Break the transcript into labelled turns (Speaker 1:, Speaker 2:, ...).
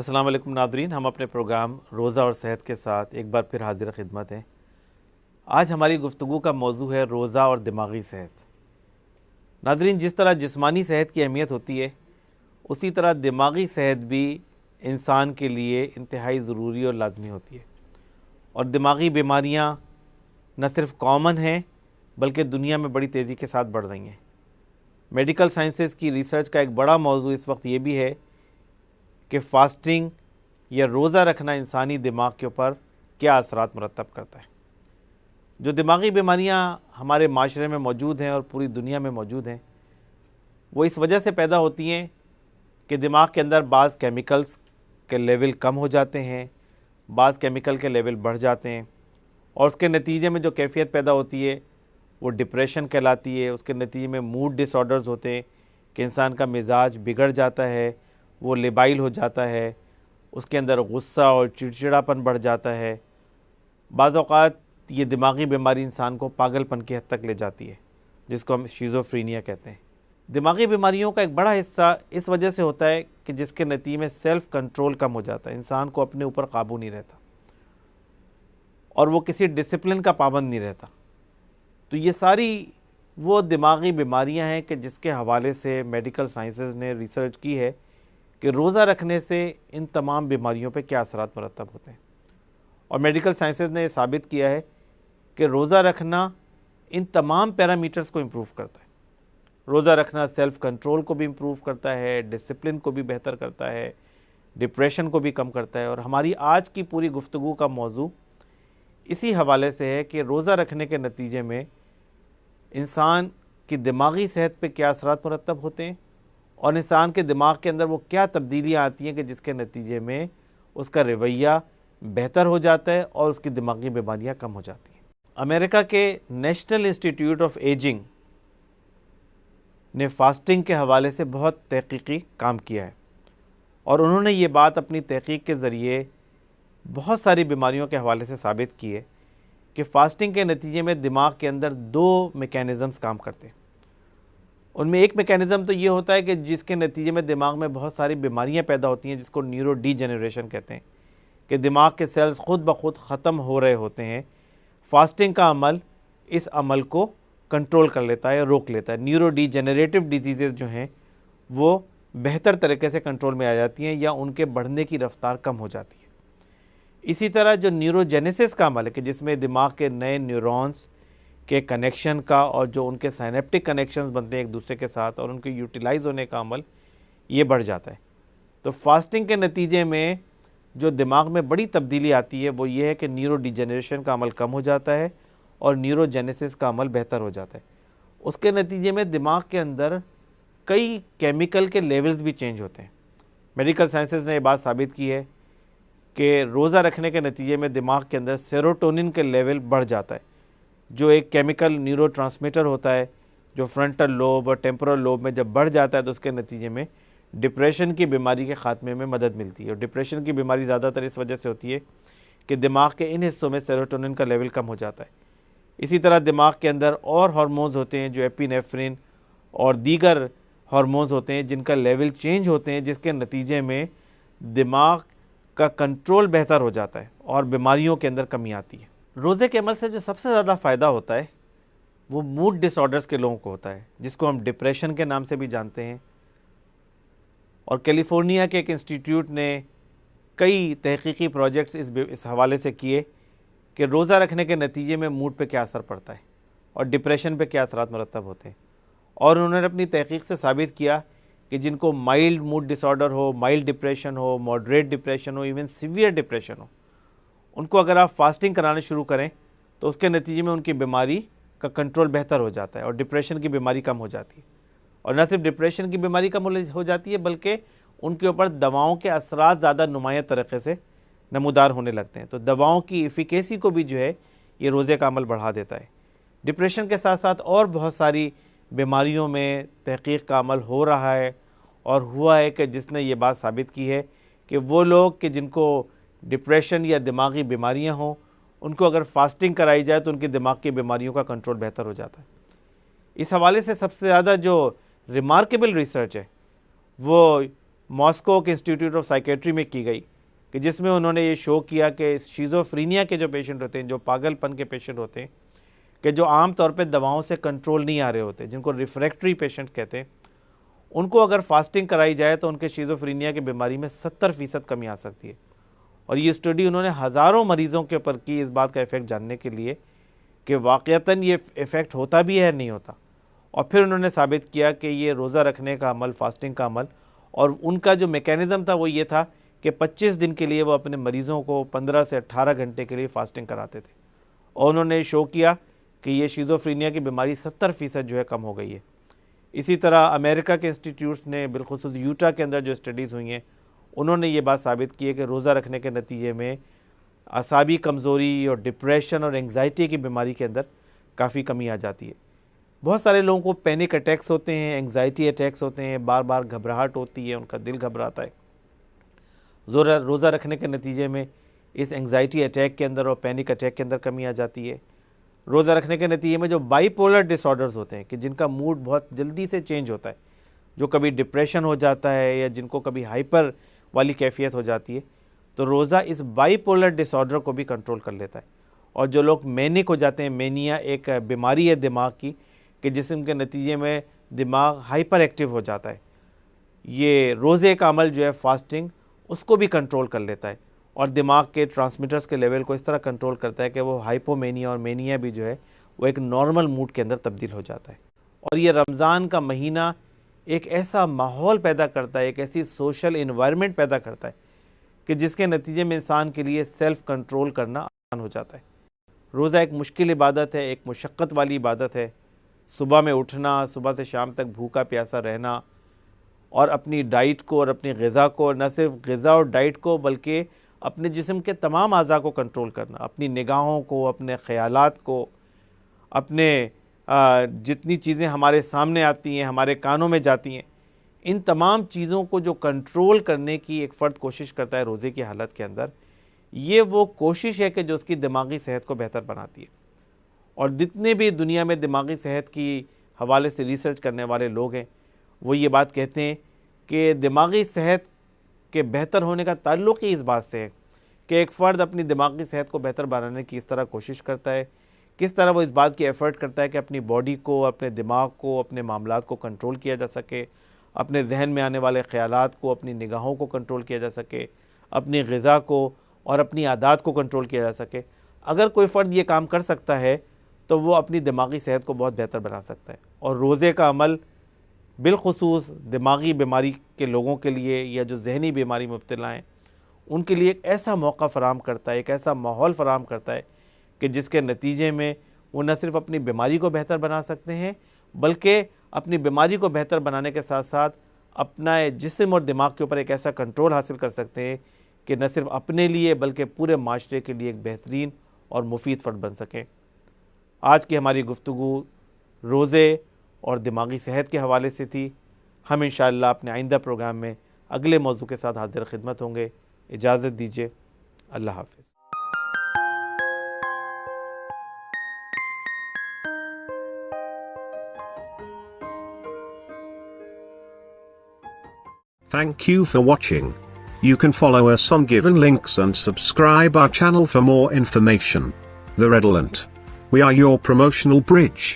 Speaker 1: السلام علیکم ناظرین، ہم اپنے پروگرام روزہ اور صحت کے ساتھ ایک بار پھر حاضر خدمت ہیں۔ آج ہماری گفتگو کا موضوع ہے روزہ اور دماغی صحت۔ ناظرین، جس طرح جسمانی صحت کی اہمیت ہوتی ہے اسی طرح دماغی صحت بھی انسان کے لیے انتہائی ضروری اور لازمی ہوتی ہے، اور دماغی بیماریاں نہ صرف کامن ہیں بلکہ دنیا میں بڑی تیزی کے ساتھ بڑھ رہی ہیں۔ میڈیکل سائنسز کی ریسرچ کا ایک بڑا موضوع اس وقت یہ بھی ہے کہ فاسٹنگ یا روزہ رکھنا انسانی دماغ کے اوپر کیا اثرات مرتب کرتا ہے۔ جو دماغی بیماریاں ہمارے معاشرے میں موجود ہیں اور پوری دنیا میں موجود ہیں، وہ اس وجہ سے پیدا ہوتی ہیں کہ دماغ کے اندر بعض کیمیکلز کے لیول کم ہو جاتے ہیں، بعض کیمیکل کے لیول بڑھ جاتے ہیں، اور اس کے نتیجے میں جو کیفیت پیدا ہوتی ہے وہ ڈپریشن کہلاتی ہے۔ اس کے نتیجے میں موڈ ڈس آرڈرز ہوتے ہیں کہ انسان کا مزاج بگڑ جاتا ہے، وہ لیبائل ہو جاتا ہے، اس کے اندر غصہ اور چڑچڑاپن بڑھ جاتا ہے۔ بعض اوقات یہ دماغی بیماری انسان کو پاگل پن کی حد تک لے جاتی ہے، جس کو ہم شیزوفرینیا کہتے ہیں۔ دماغی بیماریوں کا ایک بڑا حصہ اس وجہ سے ہوتا ہے کہ جس کے نتیجے میں سیلف کنٹرول کم ہو جاتا ہے، انسان کو اپنے اوپر قابو نہیں رہتا اور وہ کسی ڈسپلن کا پابند نہیں رہتا۔ تو یہ ساری وہ دماغی بیماریاں ہیں کہ جس کے حوالے سے میڈیکل سائنسز نے ریسرچ کی ہے کہ روزہ رکھنے سے ان تمام بیماریوں پہ کیا اثرات مرتب ہوتے ہیں، اور میڈیکل سائنسز نے یہ ثابت کیا ہے کہ روزہ رکھنا ان تمام پیرامیٹرز کو امپروو کرتا ہے۔ روزہ رکھنا سیلف کنٹرول کو بھی امپروو کرتا ہے، ڈسپلن کو بھی بہتر کرتا ہے، ڈپریشن کو بھی کم کرتا ہے۔ اور ہماری آج کی پوری گفتگو کا موضوع اسی حوالے سے ہے کہ روزہ رکھنے کے نتیجے میں انسان کی دماغی صحت پہ کیا اثرات مرتب ہوتے ہیں، اور انسان کے دماغ کے اندر وہ کیا تبدیلیاں آتی ہیں کہ جس کے نتیجے میں اس کا رویہ بہتر ہو جاتا ہے اور اس کی دماغی بیماریاں کم ہو جاتی ہیں۔ امریکہ کے نیشنل انسٹیٹیوٹ آف ایجنگ نے فاسٹنگ کے حوالے سے بہت تحقیقی کام کیا ہے، اور انہوں نے یہ بات اپنی تحقیق کے ذریعے بہت ساری بیماریوں کے حوالے سے ثابت کی ہے کہ فاسٹنگ کے نتیجے میں دماغ کے اندر دو میکینزمز کام کرتے ہیں۔ ان میں ایک میکینزم تو یہ ہوتا ہے کہ جس کے نتیجے میں دماغ میں بہت ساری بیماریاں پیدا ہوتی ہیں، جس کو نیورو ڈی جنریشن کہتے ہیں، کہ دماغ کے سیلز خود بخود ختم ہو رہے ہوتے ہیں۔ فاسٹنگ کا عمل اس عمل کو کنٹرول کر لیتا ہے، روک لیتا ہے۔ نیورو ڈی جنریٹو ڈیزیزز جو ہیں وہ بہتر طریقے سے کنٹرول میں آ جاتی ہیں یا ان کے بڑھنے کی رفتار کم ہو جاتی ہے۔ اسی طرح جو نیوروجینیسس کا عمل ہے کہ جس میں دماغ کے نئے نیورونز کے کنیکشن کا اور جو ان کے سائنیپٹک کنیکشنز بنتے ہیں ایک دوسرے کے ساتھ اور ان کے یوٹیلائز ہونے کا عمل، یہ بڑھ جاتا ہے۔ تو فاسٹنگ کے نتیجے میں جو دماغ میں بڑی تبدیلی آتی ہے وہ یہ ہے کہ نیورو ڈی جنریشن کا عمل کم ہو جاتا ہے اور نیوروجینیسس کا عمل بہتر ہو جاتا ہے۔ اس کے نتیجے میں دماغ کے اندر کئی کیمیکل کے لیولز بھی چینج ہوتے ہیں۔ میڈیکل سائنسز نے یہ بات ثابت کی ہے کہ روزہ رکھنے کے نتیجے میں دماغ کے اندر سیروٹونن کے لیول بڑھ جاتا ہے، جو ایک کیمیکل نیورو ٹرانسمیٹر ہوتا ہے جو فرنٹل لوب اور ٹیمپورل لوب میں جب بڑھ جاتا ہے تو اس کے نتیجے میں ڈپریشن کی بیماری کے خاتمے میں مدد ملتی ہے۔ اور ڈپریشن کی بیماری زیادہ تر اس وجہ سے ہوتی ہے کہ دماغ کے ان حصوں میں سیروٹونن کا لیول کم ہو جاتا ہے۔ اسی طرح دماغ کے اندر اور ہارمونز ہوتے ہیں جو ایپینیفرین اور دیگر ہارمونز ہوتے ہیں جن کا لیول چینج ہوتے ہیں، جس کے نتیجے میں دماغ کا کنٹرول بہتر ہو جاتا ہے اور بیماریوں کے اندر کمی آتی ہے۔ روزے کے عمل سے جو سب سے زیادہ فائدہ ہوتا ہے وہ موڈ ڈس آرڈرز کے لوگوں کو ہوتا ہے، جس کو ہم ڈپریشن کے نام سے بھی جانتے ہیں۔ اور کیلیفورنیا کے ایک انسٹیٹیوٹ نے کئی تحقیقی پروجیکٹس اس حوالے سے کیے کہ روزہ رکھنے کے نتیجے میں موڈ پہ کیا اثر پڑتا ہے اور ڈپریشن پہ کیا اثرات مرتب ہوتے ہیں۔ اور انہوں نے اپنی تحقیق سے ثابت کیا کہ جن کو مائلڈ موڈ ڈس آرڈر ہو، مائلڈ ڈپریشن ہو، ماڈریٹ ڈپریشن ہو، ایون سیویئر ڈپریشن ہو، ان کو اگر آپ فاسٹنگ کرانا شروع کریں تو اس کے نتیجے میں ان کی بیماری کا کنٹرول بہتر ہو جاتا ہے اور ڈپریشن کی بیماری کم ہو جاتی ہے۔ اور نہ صرف ڈپریشن کی بیماری کم ہو جاتی ہے بلکہ ان کے اوپر دواؤں کے اثرات زیادہ نمایاں طریقے سے نمودار ہونے لگتے ہیں۔ تو دواؤں کی ایفیکیسی کو بھی جو ہے یہ روزے کا عمل بڑھا دیتا ہے۔ ڈپریشن کے ساتھ ساتھ اور بہت ساری بیماریوں میں تحقیق کا عمل ہو رہا ہے اور ہوا ہے کہ جس نے یہ بات ثابت کی ہے کہ وہ لوگ کہ جن کو ڈپریشن یا دماغی بیماریاں ہوں ان کو اگر فاسٹنگ کرائی جائے تو ان کی دماغ کی بیماریوں کا کنٹرول بہتر ہو جاتا ہے۔ اس حوالے سے سب سے زیادہ جو ریمارکیبل ریسرچ ہے وہ ماسکو کے انسٹیٹیوٹ آف سائیکیٹری میں کی گئی، کہ جس میں انہوں نے یہ شو کیا کہ شیزوفرینیا کے جو پیشنٹ ہوتے ہیں، جو پاگل پن کے پیشنٹ ہوتے ہیں، کہ جو عام طور پہ دواؤں سے کنٹرول نہیں آ رہے ہوتے، جن کو ریفریکٹری پیشنٹ کہتے ہیں، ان کو اگر فاسٹنگ کرائی جائے تو ان کے شیزوفرینیا کی بیماری میں 70% کمی آ سکتی ہے۔ اور یہ اسٹڈی انہوں نے ہزاروں مریضوں کے اوپر کی، اس بات کا ایفیکٹ جاننے کے لیے کہ واقعتاً یہ ایفیکٹ ہوتا بھی ہے نہیں ہوتا، اور پھر انہوں نے ثابت کیا کہ یہ روزہ رکھنے کا عمل، فاسٹنگ کا عمل، اور ان کا جو میکینزم تھا وہ یہ تھا کہ 25 دن کے لیے وہ اپنے مریضوں کو 15 سے 18 گھنٹے کے لیے فاسٹنگ کراتے تھے، اور انہوں نے شو کیا کہ یہ شیزوفرینیا کی بیماری 70% جو ہے کم ہو گئی ہے۔ اسی طرح امریکہ کے انسٹیٹیوٹس نے، بالخصوص یوٹا کے اندر جو اسٹڈیز ہوئی ہیں، انہوں نے یہ بات ثابت کی ہے کہ روزہ رکھنے کے نتیجے میں اعصابی کمزوری اور ڈپریشن اور انگزائٹی کی بیماری کے اندر کافی کمی آ جاتی ہے۔ بہت سارے لوگوں کو پینک اٹیکس ہوتے ہیں، انگزائٹی اٹیکس ہوتے ہیں، بار بار گھبراہٹ ہوتی ہے، ان کا دل گھبراتا ہے۔ روزہ رکھنے کے نتیجے میں اس انگزائٹی اٹیک کے اندر اور پینک اٹیک کے اندر کمی آ جاتی ہے۔ روزہ رکھنے کے نتیجے میں جو بائی پولر ڈس آرڈرز ہوتے ہیں، کہ جن کا موڈ بہت جلدی سے چینج ہوتا ہے، جو کبھی ڈپریشن ہو جاتا ہے یا جن کو کبھی ہائپر والی کیفیت ہو جاتی ہے، تو روزہ اس بائی پولر ڈس آرڈر کو بھی کنٹرول کر لیتا ہے۔ اور جو لوگ مینک ہو جاتے ہیں، مینیا ایک بیماری ہے دماغ کی، کہ جسم کے نتیجے میں دماغ ہائپر ایکٹیو ہو جاتا ہے، یہ روزے کا عمل جو ہے فاسٹنگ اس کو بھی کنٹرول کر لیتا ہے، اور دماغ کے ٹرانسمیٹرز کے لیول کو اس طرح کنٹرول کرتا ہے کہ وہ ہائپومینیا اور مینیا بھی جو ہے وہ ایک نارمل موڈ کے اندر تبدیل ہو جاتا ہے۔ اور یہ رمضان کا مہینہ ایک ایسا ماحول پیدا کرتا ہے، ایک ایسی سوشل انوائرمنٹ پیدا کرتا ہے کہ جس کے نتیجے میں انسان کے لیے سیلف کنٹرول کرنا آسان ہو جاتا ہے۔ روزہ ایک مشکل عبادت ہے، ایک مشقت والی عبادت ہے۔ صبح میں اٹھنا، صبح سے شام تک بھوکا پیاسا رہنا، اور اپنی ڈائٹ کو اور اپنی غذا کو، نہ صرف غذا اور ڈائٹ کو بلکہ اپنے جسم کے تمام اعضاء کو کنٹرول کرنا، اپنی نگاہوں کو، اپنے خیالات کو، اپنے جتنی چیزیں ہمارے سامنے آتی ہیں، ہمارے کانوں میں جاتی ہیں، ان تمام چیزوں کو جو کنٹرول کرنے کی ایک فرد کوشش کرتا ہے روزے کی حالت کے اندر، یہ وہ کوشش ہے کہ جو اس کی دماغی صحت کو بہتر بناتی ہے۔ اور جتنے بھی دنیا میں دماغی صحت کی حوالے سے ریسرچ کرنے والے لوگ ہیں، وہ یہ بات کہتے ہیں کہ دماغی صحت کے بہتر ہونے کا تعلق ہی اس بات سے ہے کہ ایک فرد اپنی دماغی صحت کو بہتر بنانے کی اس طرح کوشش کرتا ہے، کس طرح وہ اس بات کی ایفرٹ کرتا ہے کہ اپنی باڈی کو، اپنے دماغ کو، اپنے معاملات کو کنٹرول کیا جا سکے، اپنے ذہن میں آنے والے خیالات کو، اپنی نگاہوں کو کنٹرول کیا جا سکے، اپنی غذا کو اور اپنی عادات کو کنٹرول کیا جا سکے۔ اگر کوئی فرد یہ کام کر سکتا ہے تو وہ اپنی دماغی صحت کو بہت بہتر بنا سکتا ہے۔ اور روزے کا عمل بالخصوص دماغی بیماری کے لوگوں کے لیے یا جو ذہنی بیماری میں مبتلا ہیں، ان کے لیے ایک ایسا موقع فراہم کرتا ہے، ایک ایسا ماحول فراہم کرتا ہے کہ جس کے نتیجے میں وہ نہ صرف اپنی بیماری کو بہتر بنا سکتے ہیں بلکہ اپنی بیماری کو بہتر بنانے کے ساتھ ساتھ اپنا جسم اور دماغ کے اوپر ایک ایسا کنٹرول حاصل کر سکتے ہیں کہ نہ صرف اپنے لیے بلکہ پورے معاشرے کے لیے ایک بہترین اور مفید فرد بن سکیں۔ آج کی ہماری گفتگو روزے اور دماغی صحت کے حوالے سے تھی۔ ہم انشاءاللہ اپنے آئندہ پروگرام میں اگلے موضوع کے ساتھ حاضر خدمت ہوں گے۔ اجازت دیجیے، اللہ حافظ۔
Speaker 2: Thank you for watching. You can follow us on given links and subscribe our channel for more information. The Redolent. We are your promotional bridge.